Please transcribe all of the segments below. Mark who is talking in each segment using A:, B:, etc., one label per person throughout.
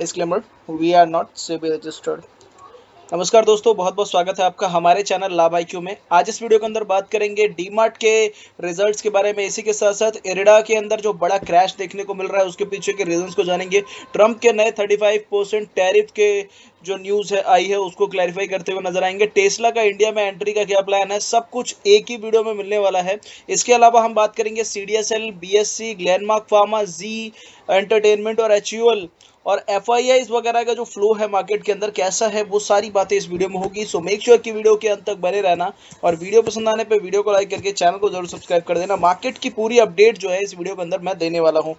A: Disclaimer, we are not SEBI registered. नमस्कार दोस्तों, बहुत बहुत स्वागत है आपका हमारे चैनल लाभ IQ में। आज इस वीडियो के अंदर बात करेंगे डीमार्ट के रिजल्ट्स के बारे में। इसी के साथ साथ इरिडा के अंदर जो बड़ा क्रैश देखने को मिल रहा है उसके पीछे के रीजंस को जानेंगे। ट्रंप के नए 35% टैरिफ के जो न्यूज़ है आई है उसको क्लैरिफाई करते हुए नजर आएंगे। टेस्ला का इंडिया में एंट्री का क्या प्लान है, सब कुछ एक ही वीडियो में मिलने वाला है। इसके अलावा हम बात करेंगे CDSL, BSC, ग्लेनमार्क फार्मा, जी एंटरटेनमेंट और HUL और FIIs वगैरह का जो फ्लो है मार्केट के अंदर कैसा है, वो सारी बातें इस वीडियो में होगी। सो मेक श्योर कि वीडियो के अंत तक बने रहना और वीडियो पसंद आने पे वीडियो को लाइक करके चैनल को जरूर सब्सक्राइब कर देना। मार्केट की पूरी अपडेट जो है इस वीडियो के अंदर मैं देने वाला हूँ।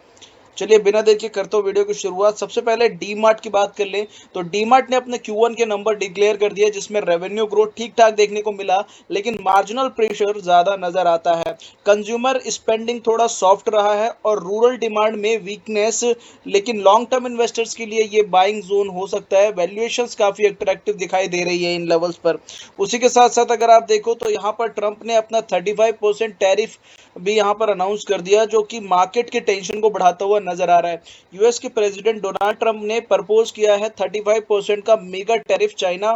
A: चलिए बिना देर के करते हो वीडियो की शुरुआत। सबसे पहले डीमार्ट की बात कर लें तो डीमार्ट ने अपने Q1 के नंबर डिक्लेयर कर दिए जिसमें रेवेन्यू ग्रोथ ठीक ठाक देखने को मिला, लेकिन मार्जिनल प्रेशर ज्यादा नजर आता है। कंज्यूमर स्पेंडिंग थोड़ा सॉफ्ट रहा है और रूरल डिमांड में वीकनेस, लेकिन लॉन्ग टर्म इन्वेस्टर्स के लिए ये बाइंग जोन हो सकता है। वैल्यूएशंस काफी अट्रैक्टिव दिखाई दे रही है इन लेवल्स पर। उसी के साथ साथ अगर आप देखो तो यहाँ पर ट्रंप ने अपना 35% टैरिफ भी यहाँ पर अनाउंस कर दिया, जो कि मार्केट के टेंशन को बढ़ाता हुआ नजर आ रहा है। यूएस के प्रेसिडेंट डोनाल्ड ट्रंप ने प्रपोज किया है 35% का मेगा टैरिफ चाइना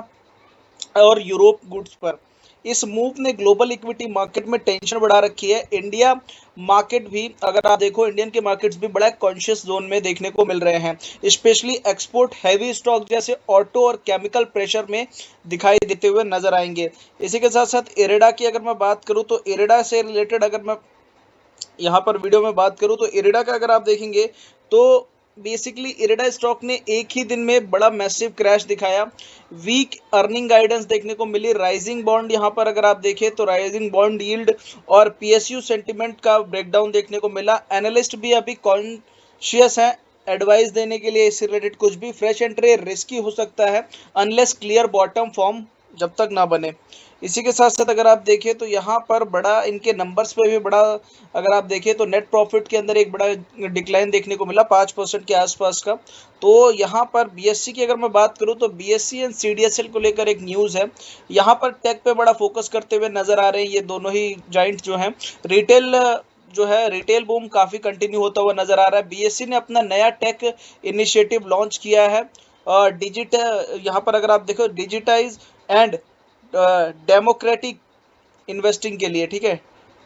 A: और यूरोप गुड्स पर। इस मूव ने ग्लोबल इक्विटी मार्केट में टेंशन बढ़ा रखी है। इंडिया मार्केट भी अगर आप देखो, इंडियन के मार्केट्स भी बड़ा कॉन्शियस जोन में देखने को मिल रहे हैं। स्पेशली एक्सपोर्ट हैवी स्टॉक जैसे ऑटो और केमिकल प्रेशर में दिखाई देते हुए नजर आएंगे। इसी के साथ साथ इरिडा की अगर मैं बात करूं तो इरिडा से रिलेटेड अगर मैं यहाँ पर वीडियो में बात करूं तो इरिडा का अगर आप देखेंगे तो बेसिकली इरिडा स्टॉक ने एक ही दिन में बड़ा मैसिव क्रैश दिखाया। वीक अर्निंग गाइडेंस देखने को मिली। राइजिंग बॉन्ड यहाँ पर अगर आप देखें तो राइजिंग बॉन्ड यील्ड और PSU सेंटिमेंट का ब्रेकडाउन देखने को मिला। एनालिस्ट भी अभी कॉन्शियस है एडवाइस देने के लिए इससे रिलेटेड। कुछ भी फ्रेश एंट्री रिस्की हो सकता है अनलेस क्लियर बॉटम फॉर्म जब तक ना बने। इसी के साथ साथ अगर आप देखें तो यहाँ पर बड़ा इनके नंबर्स पे भी बड़ा अगर आप देखें तो नेट प्रॉफिट के अंदर एक बड़ा डिक्लाइन देखने को मिला 5% के आसपास का। तो यहाँ पर BSC की अगर मैं बात करूँ तो BSC एंड CDSL को लेकर एक न्यूज़ है। यहाँ पर टेक पे बड़ा फोकस करते हुए नजर आ रहे हैं ये दोनों ही जाइंट जो हैं। रिटेल जो है रिटेल बूम काफी कंटिन्यू होता हुआ नजर आ रहा है। BSC ने अपना नया टेक इनिशिएटिव लॉन्च किया है। डिजिटल यहाँ पर अगर आप देखो डिजिटाइज एंड डेमोक्रेटिक इन्वेस्टिंग के लिए, ठीक है।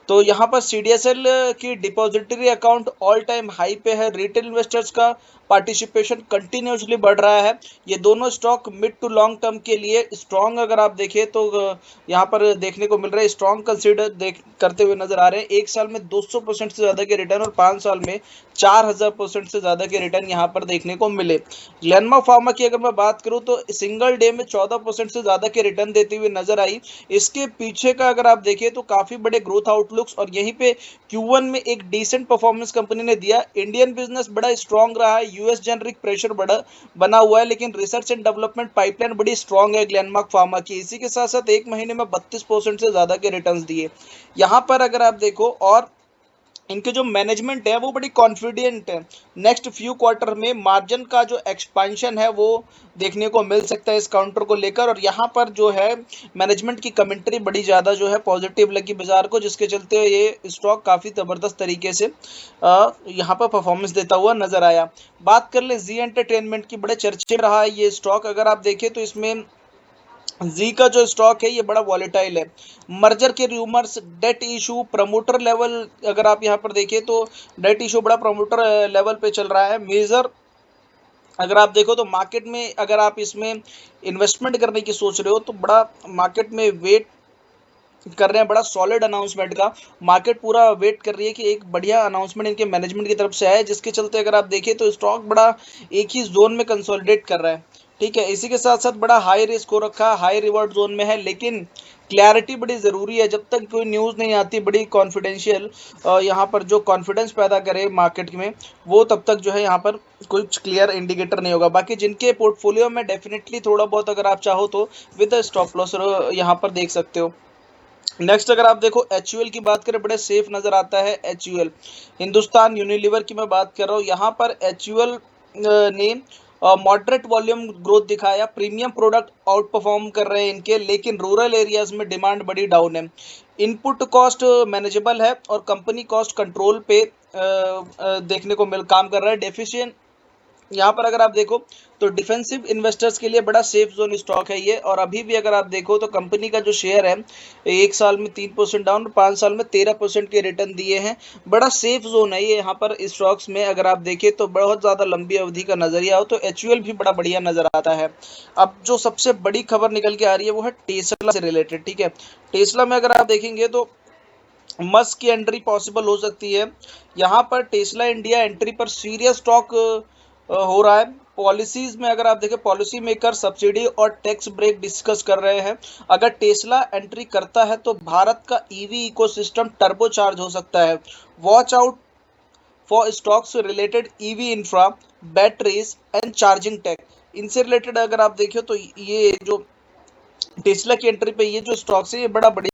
A: तो यहाँ पर CDSL की depository account all time high पे है। रिटेल इन्वेस्टर्स का पार्टिसिपेशन कंटिन्यूसली बढ़ रहा है। ये दोनों stock mid to long term के लिए स्ट्रॉन्ग अगर आप देखें तो यहाँ पर देखने को मिल रहा है स्ट्रॉन्ग कंसीडर करते हुए नजर आ रहे हैं। एक साल में 200% से ज्यादा के रिटर्न और 5 साल में 4000% से ज्यादा के रिटर्न यहाँ पर देखने को मिले। ग्लेनमार्क फार्मा की अगर मैं बात करूँ तो सिंगल डे में 14% से ज्यादा के रिटर्न देते हुए नजर आई। इसके पीछे का अगर आप देखें तो काफी बड़े ग्रोथ आउटलुक्स और यहीं पे Q1 में एक डिसेंट परफॉर्मेंस कंपनी ने दिया। इंडियन बिजनेस बड़ा स्ट्रांग रहा है। US जेनरिक प्रेशर बड़ा बना हुआ है, लेकिन रिसर्च एंड डेवलपमेंट पाइपलाइन बड़ी स्ट्रांग है ग्लेनमार्क फार्मा की। इसी के साथ साथ एक महीने में 32% से ज्यादा के रिटर्न्स दिए। यहाँ पर अगर आप देखो और इनके जो मैनेजमेंट है वो बड़ी कॉन्फिडेंट है। नेक्स्ट फ्यू क्वार्टर में मार्जिन का जो एक्सपेंशन है वो देखने को मिल सकता है इस काउंटर को लेकर। और यहाँ पर जो है मैनेजमेंट की कमेंट्री बड़ी ज़्यादा जो है पॉजिटिव लगी बाजार को, जिसके चलते ये स्टॉक काफ़ी ज़बरदस्त तरीके से यहाँ पर परफॉर्मेंस देता हुआ नजर आया। बात कर ले जी एंटरटेनमेंट की, बड़े चर्चे में रहा है ये स्टॉक। अगर आप देखें तो इसमें जी का जो स्टॉक है ये बड़ा वॉलेटाइल है। मर्जर के rumours, debt issue, promoter level अगर आप यहाँ पर देखें तो डेट इशू बड़ा प्रमोटर लेवल पे चल रहा है। मेजर अगर आप देखो तो मार्केट में अगर आप इसमें इन्वेस्टमेंट करने की सोच रहे हो तो बड़ा मार्केट में वेट कर रहे हैं बड़ा सॉलिड अनाउंसमेंट का। मार्केट पूरा वेट कर रही है कि एक बढ़िया अनाउंसमेंट इनके मैनेजमेंट की तरफ से आए, जिसके चलते अगर आप देखें तो स्टॉक बड़ा एक ही जोन में कंसोलिडेट कर रहा है, ठीक है। इसी के साथ साथ बड़ा हाई रिस्क हो रखा है, हाई रिवॉर्ड जोन में है, लेकिन क्लैरिटी बड़ी ज़रूरी है। जब तक कोई न्यूज़ नहीं आती बड़ी कॉन्फिडेंशियल यहाँ पर जो कॉन्फिडेंस पैदा करे मार्केट में, वो तब तक जो है यहाँ पर कुछ क्लियर इंडिकेटर नहीं होगा। बाकी जिनके पोर्टफोलियो में डेफिनेटली थोड़ा बहुत अगर आप चाहो तो विद स्टॉप लॉस यहाँ पर देख सकते हो। नेक्स्ट अगर आप देखो HUL की बात करें, बड़े सेफ नजर आता है HUL। हिंदुस्तान यूनिलीवर की मैं बात कर रहा हूँ। यहाँ पर HUL ने मॉडरेट वॉल्यूम ग्रोथ दिखाया। प्रीमियम प्रोडक्ट आउट परफॉर्म कर रहे हैं इनके, लेकिन रूरल एरियाज में डिमांड बड़ी डाउन है। इनपुट कॉस्ट मैनेजेबल है और कंपनी कॉस्ट कंट्रोल पे देखने को मिल काम कर रहा है। यहाँ पर अगर आप देखो तो डिफेंसिव इन्वेस्टर्स के लिए बड़ा सेफ जोन स्टॉक है ये, और अभी भी अगर आप देखो तो कंपनी का जो शेयर है 1 साल में 3% डाउन, 5 साल में 13% के रिटर्न दिए हैं। बड़ा सेफ जोन है ये यहाँ पर स्टॉक्स में। अगर आप देखें तो बहुत ज़्यादा लंबी अवधि का नजरिया हो तो एचयूएल भी बड़ा बढ़िया नजर आता है। अब जो सबसे बड़ी खबर निकल के आ रही है वो है टेस्ला से रिलेटेड। ठीक है, टेस्ला में अगर आप देखेंगे तो मस्क की एंट्री पॉसिबल हो सकती है। यहाँ पर टेस्ला इंडिया एंट्री पर सीरियस टॉक हो रहा है। पॉलिसीज में अगर आप देखें, पॉलिसी मेकर सब्सिडी और टैक्स ब्रेक डिस्कस कर रहे हैं। अगर टेस्ला एंट्री करता है तो भारत का ईवी इकोसिस्टम टर्बोचार्ज हो सकता है। Watch out for stocks related EV infra, batteries and charging tech. इनसे रिलेटेड अगर आप देखें तो ये जो टेस्ला की एंट्री पे ये जो स्टॉक्स है ये बड़ा बढ़िया